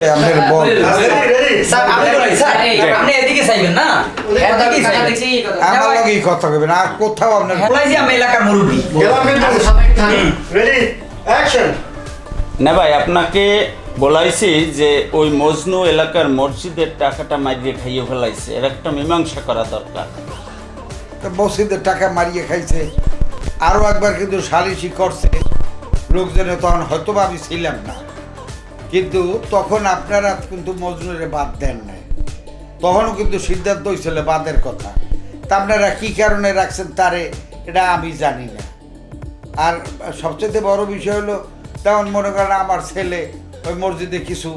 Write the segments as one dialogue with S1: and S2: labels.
S1: না ভাই আপনাকে বলাইছি যে ওই মজনু এলাকার মসজিদের টাকাটা মারিয়ে খাইয়ে ফেলাইছে, এর একটা মীমাংসা করা দরকার।
S2: মসজিদের টাকা মারিয়ে খাইছে, আরো একবার কিন্তু সালিশি করছে লোকজনে, তখন হয়তো আমি ছিলাম না, কিন্তু তখন আপনারা কিন্তু মজনুরে বাদ দেন নাই, তখনও কিন্তু সিদ্ধান্ত হয়েছিল বাদের কথা। তা আপনারা কী কারণে রাখছেন তারে এটা আমি জানি না। আর সবচেয়ে বড় বিষয় হলো, তেমন মনে করেন আমার ছেলে ওই মসজিদে কিছু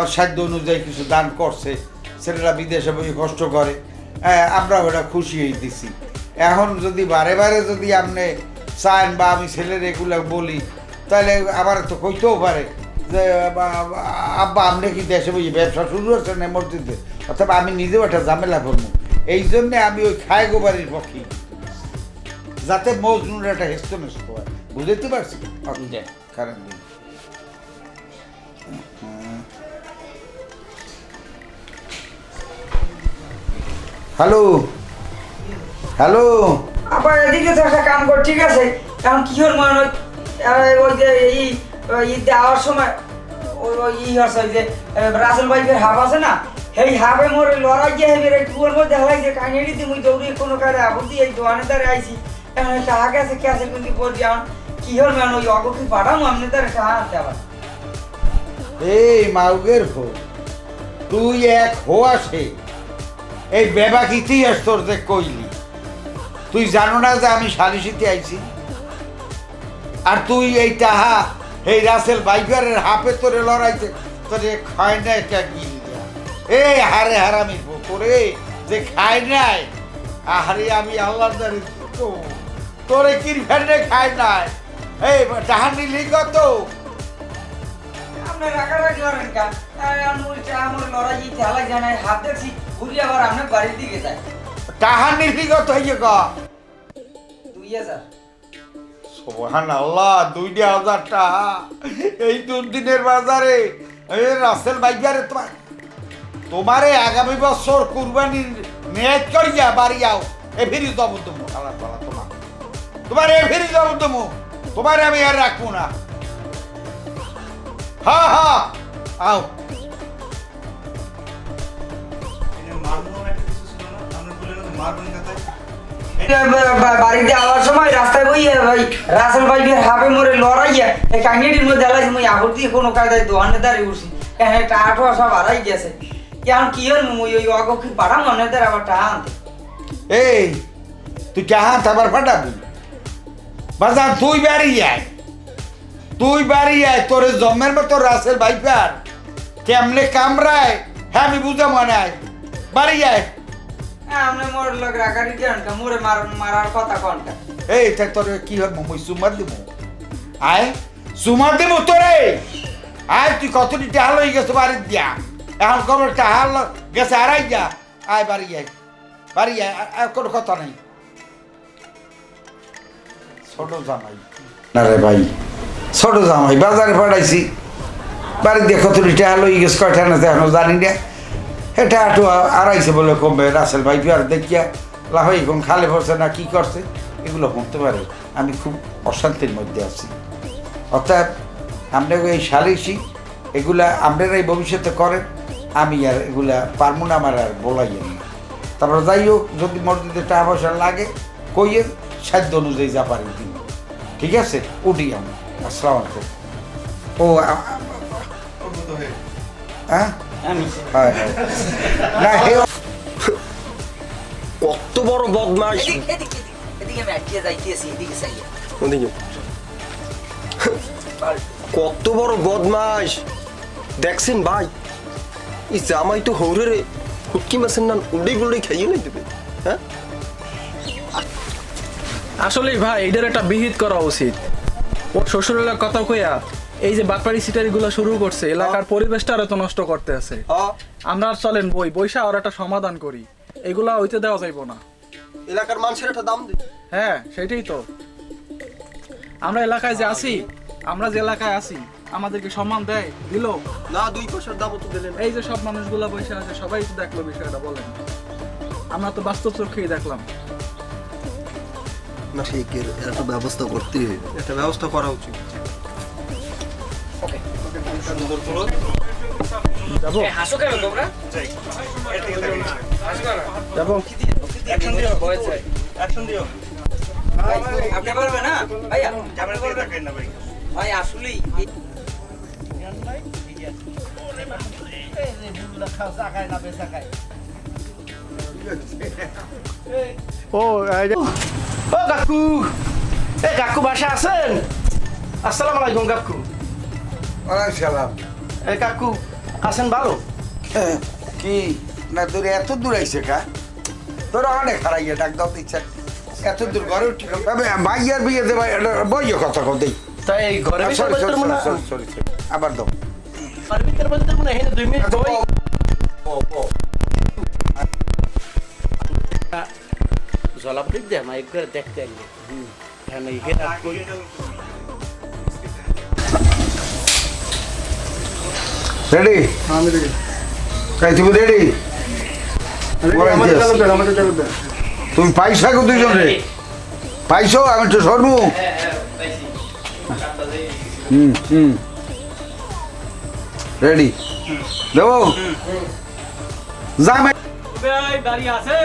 S2: অসাধ্য অনুযায়ী কিছু দান করছে, ছেলেরা বিদেশে বই কষ্ট করে, আমরা ওটা খুশি হয়ে দিছি। এখন যদি বারে বারে যদি আপনি চান বা আমি ছেলের এগুলো বলি, তাহলে আবার তো কইতেও পারে যে আব্বা আপনি কি দেশে বই ব্যবসা শুরু করছেন না মসজিদে, অথবা আমি নিজেও একটা ঝামেলা করবো। এই জন্যে আমি ওই খায় গোবারির পক্ষে, যাতে মজনুর একটা হেস্তনেস্ত হয়, বুঝতে পারছি। কারণ হ্যালো হ্যালো,
S3: আবার এদিকে তো একটা কাম কর, ঠিক আছে? এখন কি হল মনে হয় ওই যে ঈদ দেওয়ার সময় ওই হচ্ছে যে রাসেল বাইকের হাফ আছে না, সেই হাফে মোরে লড়াই যে হেবে টুয়ার মধ্যে হালাই যে কাহিনী দিই মুই দৌড়ি কোনো কাজে আপত্তি এই দোকানে দ্বারা আইছি, এখন টাকা গেছে ক্যাশে কিন্তু বলছি এখন কি হল মানে ওই অগকি পাঠাবো আপনি তার টাকা আনতে আবার।
S2: এই মাউগের ভো, তুই এক হো আসে এই বেবাক ইতিহাস তোর যে কইলি, তুই জানো না যে আমি সালিশিতে আইছি? আর তুই এই টাহা এই রাসেল বাইকারের হাফে তোরে লড়াইতে তোরে খায় না একটা গিলিয়া, এই হারে হারামি তোরে যে খায় নাই, আহারে আমি আল্লাহর দ্বারে তোরে কি ফেলে খায় নাই, এই টাহা নিলি কত?
S3: আপনার রাগারাগি করেন কেন? আমার লড়াই যে হালাই জানাই হাত দেখছি ঘুরি আবার আপনার বাড়ির দিকে যায়।
S2: টাহা নিলি কত হইয়ে গ?
S3: 2000।
S2: সুবহানাল্লাহ, 2000 টাকা এই দুর্দিনের বাজারে। রাসেল বাইকারে তোমারে আগামী বছর কুরবানির নিয়ত করিয়া বাড়ি আও, এ ফিরি যাবো তুমি আল্লাহ তাআলা তোমার এ ফিরি যাবো তুমি, তোমারে আমি আর রাখবো না। হ্যাঁ হ্যাঁ আও।
S3: বাড়িতে আওয়ার সময় রাস্তায় বইয়ে ভাই রাসেল ভাইয়ের হাফে মরে লড়াইয়া এই কাঙ্গিটির মধ্যে আলাইছি মুই আবর দিয়ে কোনো কায়দায় দোকানে দাঁড়িয়ে উঠছি, একটা আঠো সব হারাই গেছে। এখন কি হল মুই ওই অগকি পাঠাম আপনাদের আবার টাকা আনতে।
S2: এই তুই টাহা আবার পাঠাবি বাজার? তুই বাড়ি আয়, তুই বাড়ি আয়, তোর জন্মের মতো রাসেল ভাইপার কেমনে কামড়ায় হ্যাঁ আমি বুঝা মনে আয়, বাড়ি আয়।
S3: আপনি মোর লোক রাগারি কেনটা মোরে মারার কথা কোনটা?
S2: এই তাই তোর কি হবে মুই সুমার দিব? আয় সুমার দিব তোরে, আয় তুই কতটি টাহা লই গেছে বাড়ি দিয়া, এখন কবে টাহা গেছে আড়াই যা, আয় বাড়ি আয়, বাড়ি আয়, আর কোনো কথা নেই। ছোট জামাই না রে ভাই, ছোট জামাই বাজারে পাঠাইছি, বাড়ি দিয়ে কতটি টাহা লই গেছে কয়টা না এখনো জানি না, এটা একটু আড়াইছে বলে কমবে। রাসেল ভাই আর দেখিয়া লাফাই কোন খালে পড়ছে না কি করছে এগুলো বলতে পারে, আমি খুব অশান্তির মধ্যে আছি। অর্থাৎ আমরা এই সালিশি এগুলা আপনারাই ভবিষ্যতে করেন, আমি আর এগুলা পারবো না, আমার আর বলাই না। তারপর যাই হোক, যদি মসজিদে টাকা পয়সা লাগে কইয়ে সাধ্য অনুযায়ী যা পারি দিন, ঠিক আছে? উঠি আমি। আসসালামু আলাইকুম। ও হ্যাঁ
S4: কত বড় বদমাশ! কত বড় বদমাশ দেখছেন ভাই? এই জামাই তো হৌরে রে হুটকি মাছের নাম উল্ডে গুল্ডে খাইয়ে নাই দেবে। হ্যাঁ
S5: আসলে ভাই এটার একটা বিহিত করা উচিত। ওর শ্বশুরের কথা কইয়া এই যে বাটপাড়ি সিটারি গুলো শুরু করছে, এলাকার পরিবেশটা আরো তো নষ্ট করতে আছে। আমরা চলেন বইসা আর একটা সমাধান করি, এগুলা হইতে দেওয়া যাইব না।
S4: এলাকার মানুষের একটা দাম দিই।
S5: হ্যাঁ সেটাই তো, আমরা এলাকায় যে আছি, আমরা যে এলাকায় আছি আমাদেরকে সম্মান দেয় দিল?
S4: না 2 পয়সার দামও তো দিলেন।
S5: এই যে সব মানুষগুলা বসে আছে সবাই তো দেখলো বিষয়টা, বলেন। আমরা তো বাস্তব চোখেই দেখলাম।
S4: না শেখের একটা ব্যবস্থা করতে হবে, একটা ব্যবস্থা করা উচিত।
S5: যাবো
S3: হাসো কেন তোমরা?
S5: যাবো
S3: আপনি বলবে না ভাইয়া, আপনি বলবেন ভাই আসলেই
S6: ও কাকু, এ কাকু বাসা আছেন? আসসালামু আলাইকুম কাকু।
S2: ওয়ালাইকুম সালাম।
S6: এ কাকু আছেন ভালো?
S2: কি না তোর এত দূর আইছে কা? তোর অনেক হারাইয়া ডাক দাও দিচ্ছে এত দূর ঘরে ঠিক তবে ভাইয়ার বিয়ে দেবা বইয়ে কথা কই
S6: তাই এই ঘরে ভিতর বলতে মনে
S2: সরি আবার দাও
S6: ঘরের ভিতর বলতে মনে হেনে 2 মিনিট বই জলাপড়ি দে মাইক করে দেখতে আইলে হ্যাঁ এই হেনা কই
S2: রেডি
S5: আমি দেখি
S2: কাই তুমি রেডি তুমি পাইছা গো দুইজন রে পাইছো আমি তো শর্মু রেডি দেবো যা
S5: দাঁড়িয়ে আছে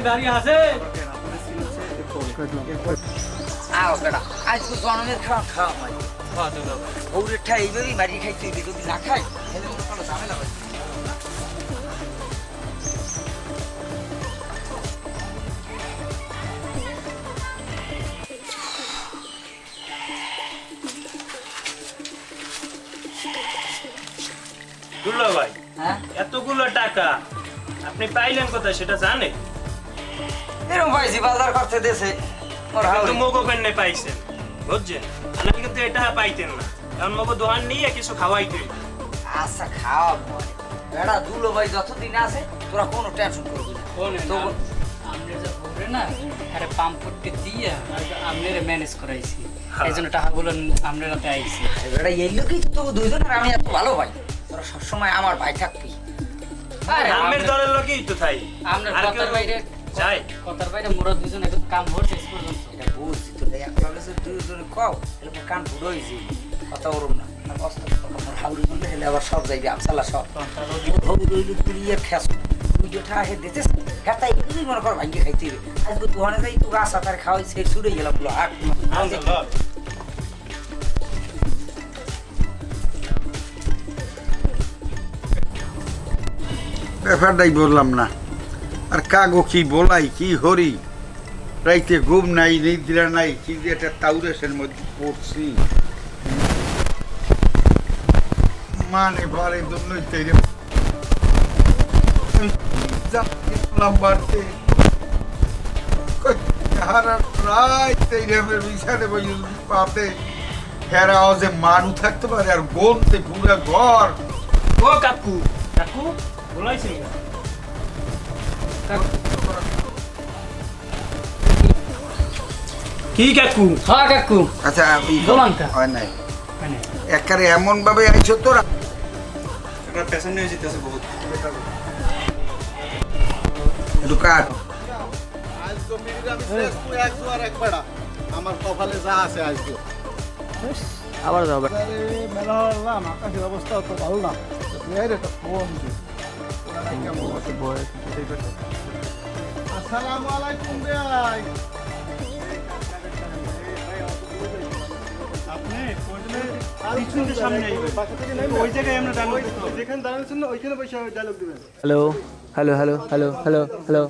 S5: দাঁড়িয়ে আছে
S3: আও বেটা আজকে জন্মের খাওয়া খাওয়া হয় ওরে ঠাই এইভাবেই মারি খাইতে হইবে, যদি না খাই তাহলে কিন্তু কোনো ঝামেলা হবে।
S7: দুল্লা ভাই,
S3: হ্যাঁ
S7: এতগুলো টাকা আপনি পাইলেন কোথায় সেটা জানে?
S3: এরকম পাইছি বাজার করতে দেশে ওর
S7: কিন্তু
S3: হাউরি।
S7: মগো পেন্নে পাইছেন, বুঝছেন? আমি কিন্তু এটা পাইতেন না, কারণ মগো দোকান নিয়ে কিছু খাওয়াইতে হইবে।
S3: আচ্ছা খাওয়া বেটা দুলো ভাই যতদিন আছে তোরা কোনো টেনশন করবি না। তো
S8: আমরা যা বলে না আরে পাম্প করতে দিয়ে আপনারা ম্যানেজ করাইছি এই জন্য টাকাগুলো আপনারাতে আইছি।
S3: বেটা এই লোকই তো দুইজনের আমি এত ভালো ভাই, তোরা সবসময় আমার ভাই থাকবি।
S8: আরে
S7: আমের দলের লোকই তো তাই।
S8: আমরা
S7: আর
S8: কথার
S7: কেউ
S8: বাইরে
S7: যায়?
S8: কথার বাইরে মোরা দুজন এখন কাম হচ্ছে শেষ পর্যন্ত।
S3: এটা বুঝছি তো এক লাগেছে দুইজনে কও তাহলে কান ফুটো হয়েছি কথা ওরম না আর কষ্ট আমার হাউরি করলে হেলে আবার সব যাইবে আমসালা সব হাউরি রইল তুলিয়ে খেস তুই যেটা আগে দিতেছ হ্যাঁ তাই তুই মনে কর ভাঙ্গে খাইতে হবে আজকে দোকানে যাই তো গাছ আতার খাওয়াই সে ছুড়ে গেলাম বলো হাট
S2: ব্যাপারটাই বললাম না আর কাগো কি বলাই কি হরি রাইতে ঘুম নাই নিদ্রা নাই কি যে একটা তাউরেসের মধ্যে পড়ছি মানে বারে জন্যই তৈরি বাড়তে হারা প্রায় তৈরি বিছানে বই পাতে হেরা যে মানু থাকতে পারে আর গনতে পুরা ঘর
S7: ও কাকু, কাকু বলাইছেন না? কি কাকু?
S8: হ্যাঁ কাকু
S2: আচ্ছা
S8: বলান কা?
S2: হয় নাই একারে এমন ভাবে আইছো তোরা দোকান
S6: আমার কপালে যা আছে আজকে
S5: আবার যাবে
S6: মেলা হলাম আকাশের অবস্থা তো ভালো না একটা ফোন আসসালামু আলাইকুম ভাই আপনি সামনে ওই জায়গায় আমরা ডায়লগ যেখানে দাঁড়াচ্ছেন ওইখানে বসে ডায়লগ দিবেন
S5: hello hello hello hello hello hello